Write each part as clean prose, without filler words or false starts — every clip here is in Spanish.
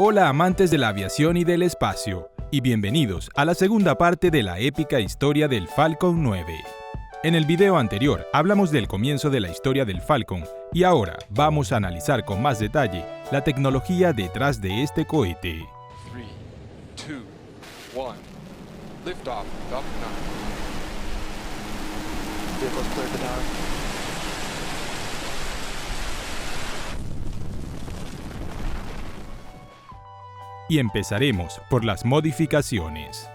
Hola amantes de la aviación y del espacio, y bienvenidos a la segunda parte de la épica historia del Falcon 9. En el video anterior hablamos del comienzo de la historia del Falcon y ahora vamos a analizar con más detalle la tecnología detrás de este cohete. 3, 2, 1. Liftoff, Falcon 9. Vehicles cleared to down. Y empezaremos por las modificaciones.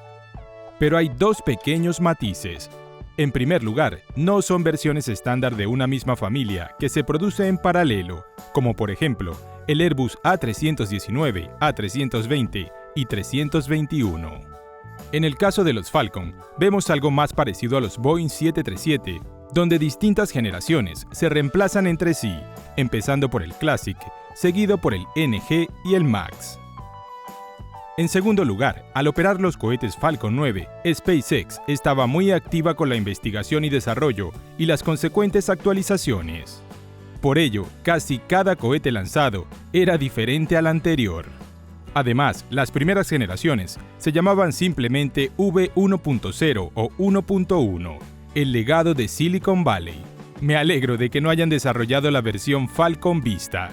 Pero hay dos pequeños matices. En primer lugar, no son versiones estándar de una misma familia que se produce en paralelo, como por ejemplo el Airbus A319, A320 y 321. En el caso de los Falcon, vemos algo más parecido a los Boeing 737, donde distintas generaciones se reemplazan entre sí, empezando por el Classic, seguido por el NG y el MAX. En segundo lugar, al operar los cohetes Falcon 9, SpaceX estaba muy activa con la investigación y desarrollo y las consecuentes actualizaciones. Por ello, casi cada cohete lanzado era diferente al anterior. Además, las primeras generaciones se llamaban simplemente V1.0 o 1.1, el legado de Silicon Valley. Me alegro de que no hayan desarrollado la versión Falcon Vista.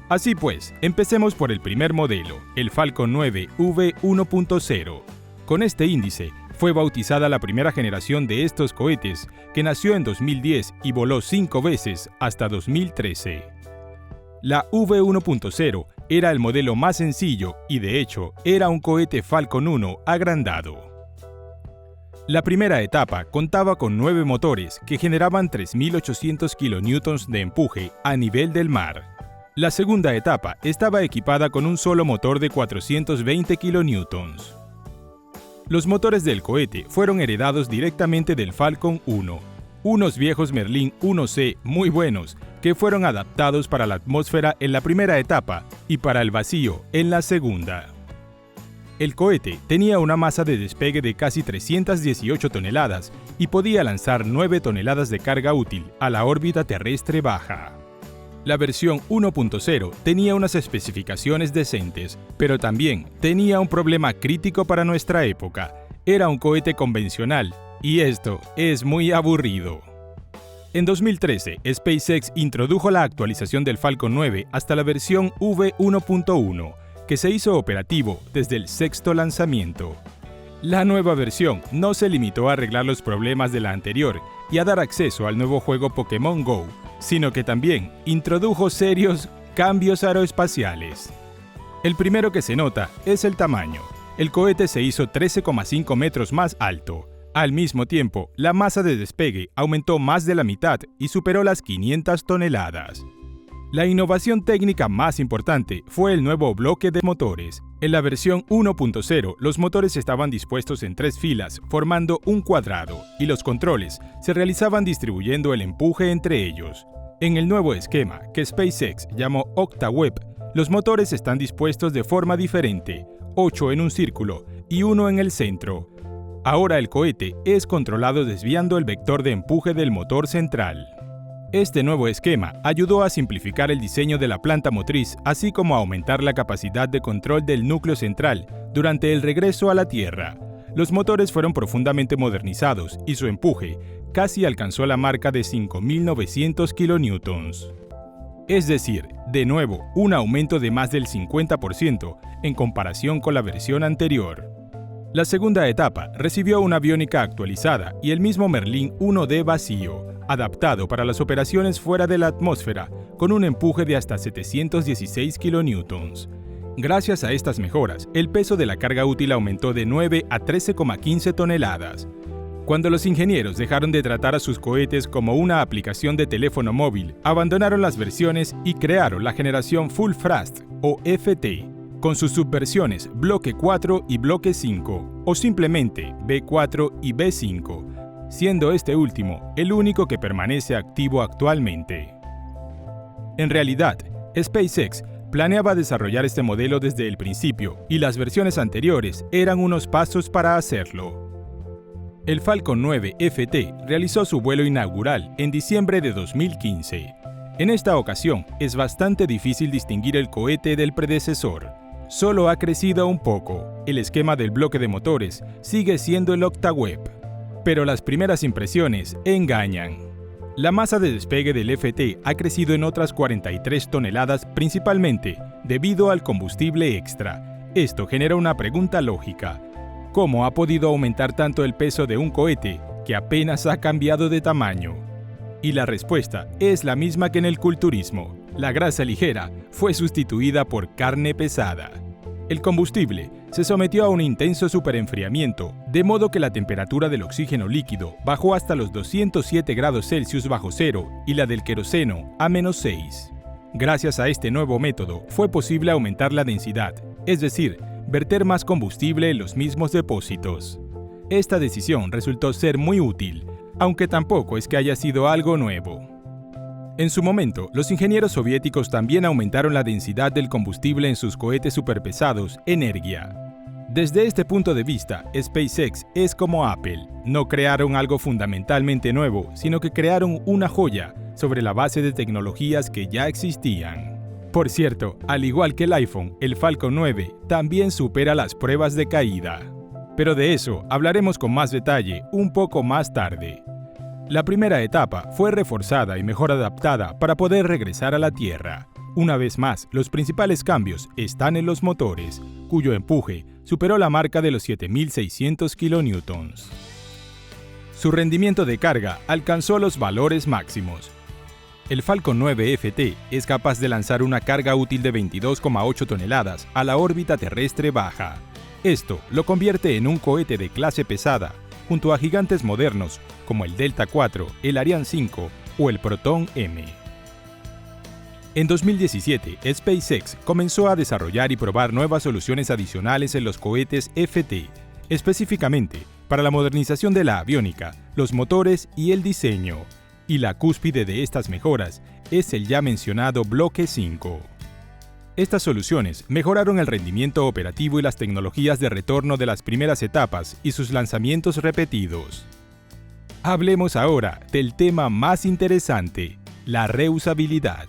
Así pues, empecemos por el primer modelo, el Falcon 9 V1.0. Con este índice, fue bautizada la primera generación de estos cohetes, que nació en 2010 y voló 5 veces hasta 2013. La V1.0 era el modelo más sencillo y de hecho era un cohete Falcon 1 agrandado. La primera etapa contaba con 9 motores que generaban 3.800 kN de empuje a nivel del mar. La segunda etapa estaba equipada con un solo motor de 420 kN. Los motores del cohete fueron heredados directamente del Falcon 1, unos viejos Merlin 1C muy buenos que fueron adaptados para la atmósfera en la primera etapa y para el vacío en la segunda. El cohete tenía una masa de despegue de casi 318 toneladas y podía lanzar 9 toneladas de carga útil a la órbita terrestre baja. La versión 1.0 tenía unas especificaciones decentes, pero también tenía un problema crítico para nuestra época. Era un cohete convencional, y esto es muy aburrido. En 2013, SpaceX introdujo la actualización del Falcon 9 hasta la versión V1.1, que se hizo operativo desde el sexto lanzamiento. La nueva versión no se limitó a arreglar los problemas de la anterior y a dar acceso al nuevo juego Pokémon Go, sino que también introdujo serios cambios aeroespaciales. El primero que se nota es el tamaño. El cohete se hizo 13,5 metros más alto. Al mismo tiempo, la masa de despegue aumentó más de la mitad y superó las 500 toneladas. La innovación técnica más importante fue el nuevo bloque de motores. En la versión 1.0, los motores estaban dispuestos en 3 filas, formando un cuadrado, y los controles se realizaban distribuyendo el empuje entre ellos. En el nuevo esquema, que SpaceX llamó OctaWeb, los motores están dispuestos de forma diferente, 8 en un círculo y 1 en el centro. Ahora el cohete es controlado desviando el vector de empuje del motor central. Este nuevo esquema ayudó a simplificar el diseño de la planta motriz, así como a aumentar la capacidad de control del núcleo central durante el regreso a la Tierra. Los motores fueron profundamente modernizados y su empuje casi alcanzó la marca de 5.900 kN. Es decir, de nuevo, un aumento de más del 50% en comparación con la versión anterior. La segunda etapa recibió una aviónica actualizada y el mismo Merlin 1D vacío, adaptado para las operaciones fuera de la atmósfera, con un empuje de hasta 716 kN. Gracias a estas mejoras, el peso de la carga útil aumentó de 9 a 13,15 toneladas. Cuando los ingenieros dejaron de tratar a sus cohetes como una aplicación de teléfono móvil, abandonaron las versiones y crearon la generación Full Thrust o FT, con sus subversiones Bloque 4 y Bloque 5, o simplemente B4 y B5, siendo este último el único que permanece activo actualmente. En realidad, SpaceX planeaba desarrollar este modelo desde el principio y las versiones anteriores eran unos pasos para hacerlo. El Falcon 9 FT realizó su vuelo inaugural en diciembre de 2015. En esta ocasión es bastante difícil distinguir el cohete del predecesor. Solo ha crecido un poco. El esquema del bloque de motores sigue siendo el Octaweb, pero las primeras impresiones engañan. La masa de despegue del FT ha crecido en otras 43 toneladas principalmente debido al combustible extra. Esto genera una pregunta lógica. ¿Cómo ha podido aumentar tanto el peso de un cohete que apenas ha cambiado de tamaño? Y la respuesta es la misma que en el culturismo. La grasa ligera fue sustituida por carne pesada. El combustible se sometió a un intenso superenfriamiento, de modo que la temperatura del oxígeno líquido bajó hasta los 207 grados Celsius bajo cero y la del queroseno a -6. Gracias a este nuevo método fue posible aumentar la densidad, es decir, verter más combustible en los mismos depósitos. Esta decisión resultó ser muy útil, aunque tampoco es que haya sido algo nuevo. En su momento, los ingenieros soviéticos también aumentaron la densidad del combustible en sus cohetes superpesados Energia. Desde este punto de vista, SpaceX es como Apple. No crearon algo fundamentalmente nuevo, sino que crearon una joya sobre la base de tecnologías que ya existían. Por cierto, al igual que el iPhone, el Falcon 9 también supera las pruebas de caída. Pero de eso hablaremos con más detalle un poco más tarde. La primera etapa fue reforzada y mejor adaptada para poder regresar a la Tierra. Una vez más, los principales cambios están en los motores, cuyo empuje superó la marca de los 7.600 kN. Su rendimiento de carga alcanzó los valores máximos. El Falcon 9 FT es capaz de lanzar una carga útil de 22,8 toneladas a la órbita terrestre baja. Esto lo convierte en un cohete de clase pesada, junto a gigantes modernos como el Delta IV, el Ariane 5 o el Proton M. En 2017, SpaceX comenzó a desarrollar y probar nuevas soluciones adicionales en los cohetes FT, específicamente para la modernización de la aviónica, los motores y el diseño. Y la cúspide de estas mejoras es el ya mencionado Bloque 5. Estas soluciones mejoraron el rendimiento operativo y las tecnologías de retorno de las primeras etapas y sus lanzamientos repetidos. Hablemos ahora del tema más interesante, la reusabilidad.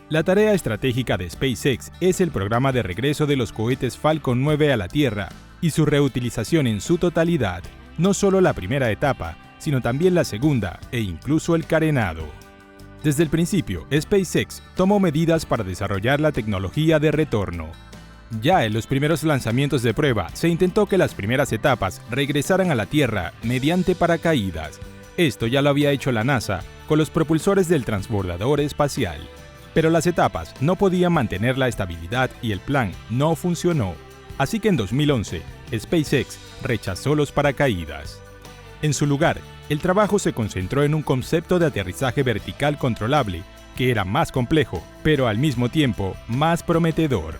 La tarea estratégica de SpaceX es el programa de regreso de los cohetes Falcon 9 a la Tierra y su reutilización en su totalidad, no solo la primera etapa, sino también la segunda e incluso el carenado. Desde el principio, SpaceX tomó medidas para desarrollar la tecnología de retorno. Ya en los primeros lanzamientos de prueba se intentó que las primeras etapas regresaran a la Tierra mediante paracaídas. Esto ya lo había hecho la NASA con los propulsores del transbordador espacial. Pero las etapas no podían mantener la estabilidad y el plan no funcionó. Así que en 2011, SpaceX rechazó los paracaídas. En su lugar, el trabajo se concentró en un concepto de aterrizaje vertical controlable, que era más complejo, pero al mismo tiempo más prometedor.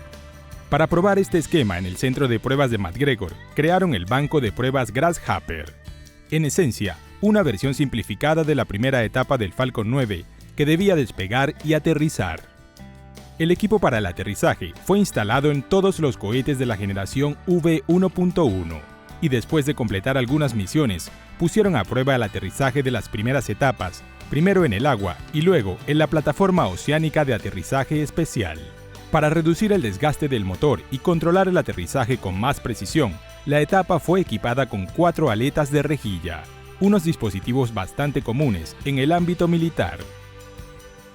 Para probar este esquema en el centro de pruebas de McGregor, crearon el banco de pruebas Grasshopper. En esencia, una versión simplificada de la primera etapa del Falcon 9, que debía despegar y aterrizar. El equipo para el aterrizaje fue instalado en todos los cohetes de la generación V1.1, y después de completar algunas misiones, pusieron a prueba el aterrizaje de las primeras etapas, primero en el agua y luego en la plataforma oceánica de aterrizaje especial. Para reducir el desgaste del motor y controlar el aterrizaje con más precisión, la etapa fue equipada con 4 aletas de rejilla, unos dispositivos bastante comunes en el ámbito militar.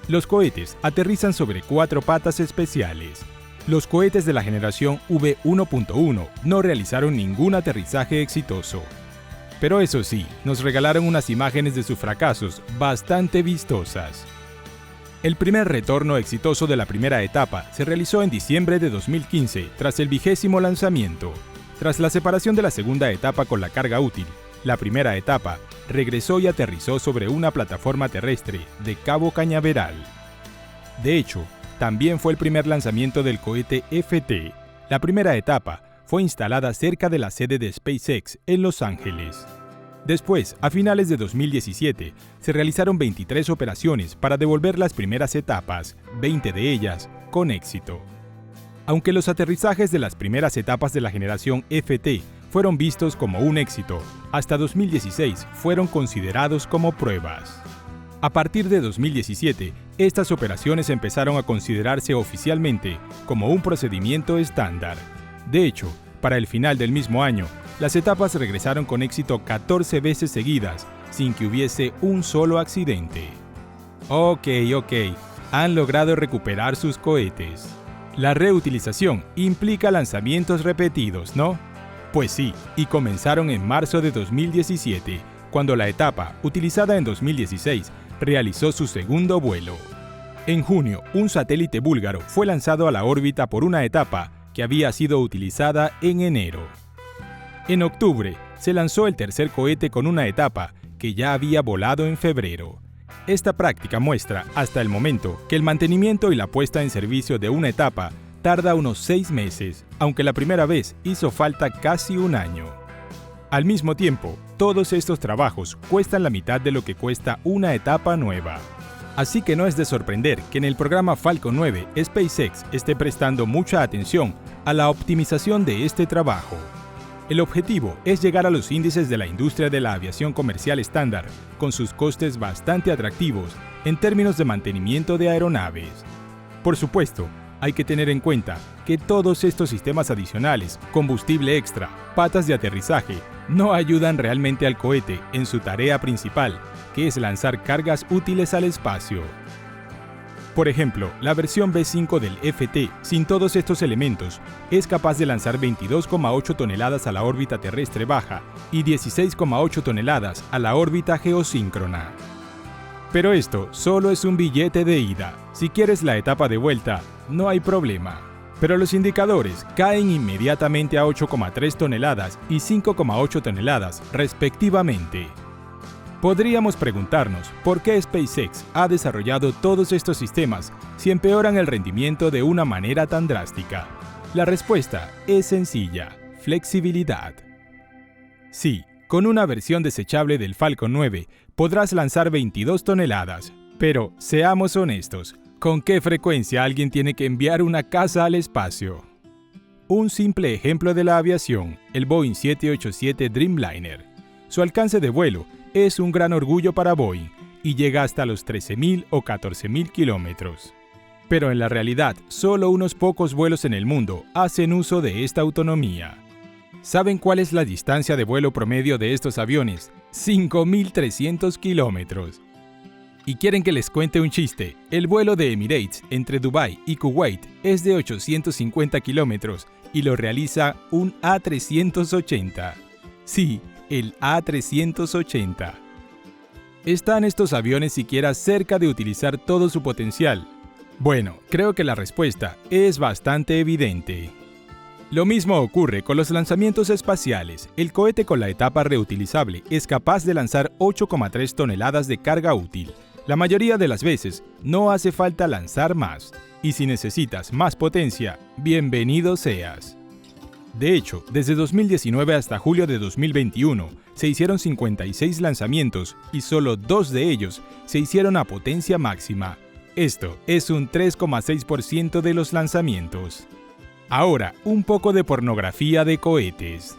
Los cohetes aterrizan sobre 4 patas especiales. Los cohetes de la generación V1.1 no realizaron ningún aterrizaje exitoso. Pero eso sí, nos regalaron unas imágenes de sus fracasos bastante vistosas. El primer retorno exitoso de la primera etapa se realizó en diciembre de 2015 tras el 20º lanzamiento. Tras la separación de la segunda etapa con la carga útil, la primera etapa regresó y aterrizó sobre una plataforma terrestre de Cabo Cañaveral. De hecho, también fue el primer lanzamiento del cohete FT. La primera etapa fue instalada cerca de la sede de SpaceX en Los Ángeles. Después, a finales de 2017, se realizaron 23 operaciones para devolver las primeras etapas, 20 de ellas con éxito. Aunque los aterrizajes de las primeras etapas de la generación FT fueron vistos como un éxito, hasta 2016 fueron considerados como pruebas. A partir de 2017, estas operaciones empezaron a considerarse oficialmente como un procedimiento estándar. De hecho, para el final del mismo año, las etapas regresaron con éxito 14 veces seguidas, sin que hubiese un solo accidente. Ok, han logrado recuperar sus cohetes. La reutilización implica lanzamientos repetidos, ¿no? Pues sí, y comenzaron en marzo de 2017, cuando la etapa, utilizada en 2016, realizó su segundo vuelo. En junio, un satélite búlgaro fue lanzado a la órbita por una etapa que había sido utilizada en enero. En octubre, se lanzó el tercer cohete con una etapa que ya había volado en febrero. Esta práctica muestra, hasta el momento, que el mantenimiento y la puesta en servicio de una etapa tarda unos 6 meses, aunque la primera vez hizo falta casi un año. Al mismo tiempo, todos estos trabajos cuestan la mitad de lo que cuesta una etapa nueva. Así que no es de sorprender que en el programa Falcon 9 SpaceX esté prestando mucha atención a la optimización de este trabajo. El objetivo es llegar a los índices de la industria de la aviación comercial estándar, con sus costes bastante atractivos en términos de mantenimiento de aeronaves. Por supuesto, hay que tener en cuenta que todos estos sistemas adicionales, combustible extra, patas de aterrizaje, no ayudan realmente al cohete en su tarea principal, que es lanzar cargas útiles al espacio. Por ejemplo, la versión V5 del FT, sin todos estos elementos, es capaz de lanzar 22,8 toneladas a la órbita terrestre baja y 16,8 toneladas a la órbita geosíncrona. Pero esto solo es un billete de ida. Si quieres la etapa de vuelta, no hay problema. Pero los indicadores caen inmediatamente a 8,3 toneladas y 5,8 toneladas, respectivamente. Podríamos preguntarnos por qué SpaceX ha desarrollado todos estos sistemas si empeoran el rendimiento de una manera tan drástica. La respuesta es sencilla: flexibilidad. Sí, con una versión desechable del Falcon 9 podrás lanzar 22 toneladas, pero seamos honestos, ¿con qué frecuencia alguien tiene que enviar una casa al espacio? Un simple ejemplo de la aviación, el Boeing 787 Dreamliner. Su alcance de vuelo es un gran orgullo para Boeing y llega hasta los 13.000 o 14.000 kilómetros. Pero en la realidad, solo unos pocos vuelos en el mundo hacen uso de esta autonomía. ¿Saben cuál es la distancia de vuelo promedio de estos aviones? 5.300 kilómetros. ¿Y quieren que les cuente un chiste? El vuelo de Emirates entre Dubái y Kuwait es de 850 kilómetros y lo realiza un A380. Sí, el A380. ¿Están estos aviones siquiera cerca de utilizar todo su potencial? Bueno, creo que la respuesta es bastante evidente. Lo mismo ocurre con los lanzamientos espaciales. El cohete con la etapa reutilizable es capaz de lanzar 8,3 toneladas de carga útil. La mayoría de las veces no hace falta lanzar más. Y si necesitas más potencia, bienvenido seas. De hecho, desde 2019 hasta julio de 2021, se hicieron 56 lanzamientos y solo 2 de ellos se hicieron a potencia máxima. Esto es un 3,6% de los lanzamientos. Ahora, un poco de pornografía de cohetes.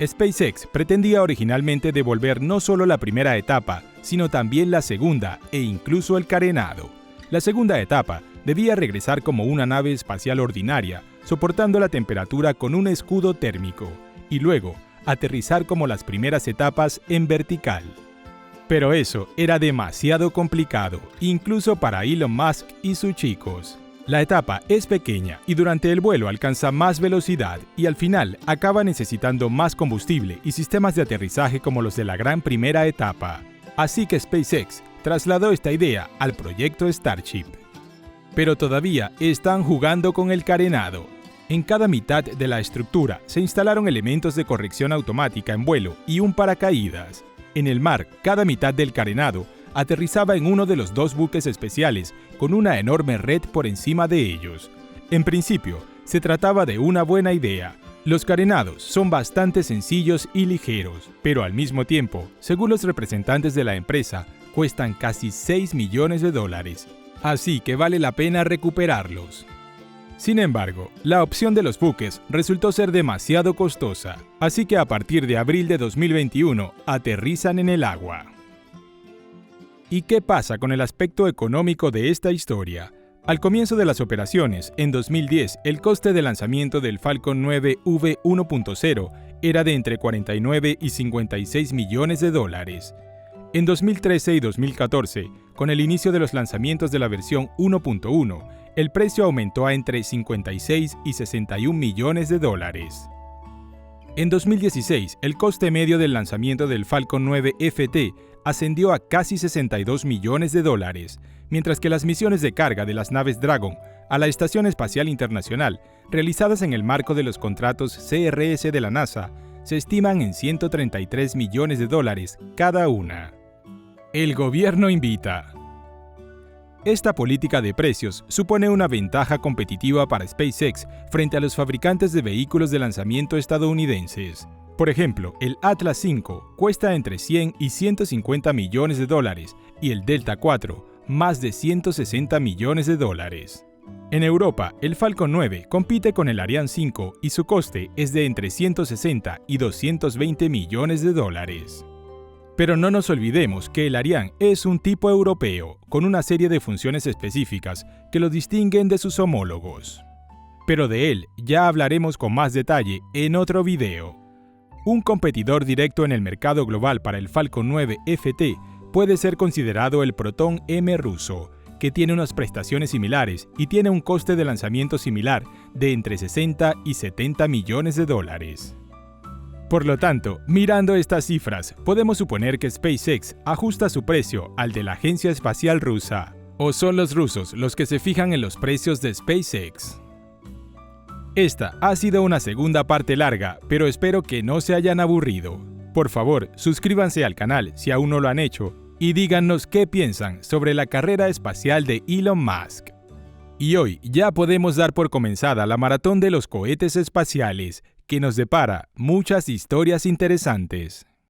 SpaceX pretendía originalmente devolver no solo la primera etapa, sino también la segunda e incluso el carenado. La segunda etapa debía regresar como una nave espacial ordinaria, soportando la temperatura con un escudo térmico, y luego aterrizar como las primeras etapas en vertical. Pero eso era demasiado complicado, incluso para Elon Musk y sus chicos. La etapa es pequeña y durante el vuelo alcanza más velocidad y al final acaba necesitando más combustible y sistemas de aterrizaje como los de la gran primera etapa. Así que SpaceX trasladó esta idea al proyecto Starship. Pero todavía están jugando con el carenado. En cada mitad de la estructura se instalaron elementos de corrección automática en vuelo y un paracaídas. En el mar, cada mitad del carenado aterrizaba en uno de los 2 buques especiales con una enorme red por encima de ellos. En principio, se trataba de una buena idea. Los carenados son bastante sencillos y ligeros, pero al mismo tiempo, según los representantes de la empresa, cuestan casi $6 millones. Así que vale la pena recuperarlos. Sin embargo, la opción de los buques resultó ser demasiado costosa, así que a partir de abril de 2021 aterrizan en el agua. ¿Y qué pasa con el aspecto económico de esta historia? Al comienzo de las operaciones, en 2010, el coste de lanzamiento del Falcon 9 V1.0 era de entre 49 y 56 millones de dólares. En 2013 y 2014, con el inicio de los lanzamientos de la versión 1.1, el precio aumentó a entre 56 y 61 millones de dólares. En 2016, el coste medio del lanzamiento del Falcon 9 FT ascendió a casi 62 millones de dólares, mientras que las misiones de carga de las naves Dragon a la Estación Espacial Internacional, realizadas en el marco de los contratos CRS de la NASA, se estiman en 133 millones de dólares cada una. El gobierno invita. Esta política de precios supone una ventaja competitiva para SpaceX frente a los fabricantes de vehículos de lanzamiento estadounidenses. Por ejemplo, el Atlas V cuesta entre 100 y 150 millones de dólares y el Delta IV más de 160 millones de dólares. En Europa, el Falcon 9 compite con el Ariane 5 y su coste es de entre 160 y 220 millones de dólares. Pero no nos olvidemos que el Ariane es un tipo europeo, con una serie de funciones específicas que lo distinguen de sus homólogos. Pero de él ya hablaremos con más detalle en otro video. Un competidor directo en el mercado global para el Falcon 9 FT puede ser considerado el Proton M ruso, que tiene unas prestaciones similares y tiene un coste de lanzamiento similar de entre 60 y 70 millones de dólares. Por lo tanto, mirando estas cifras, podemos suponer que SpaceX ajusta su precio al de la Agencia Espacial Rusa, o son los rusos los que se fijan en los precios de SpaceX. Esta ha sido una segunda parte larga, pero espero que no se hayan aburrido. Por favor, suscríbanse al canal si aún no lo han hecho y díganos qué piensan sobre la carrera espacial de Elon Musk. Y hoy ya podemos dar por comenzada la maratón de los cohetes espaciales, que nos depara muchas historias interesantes.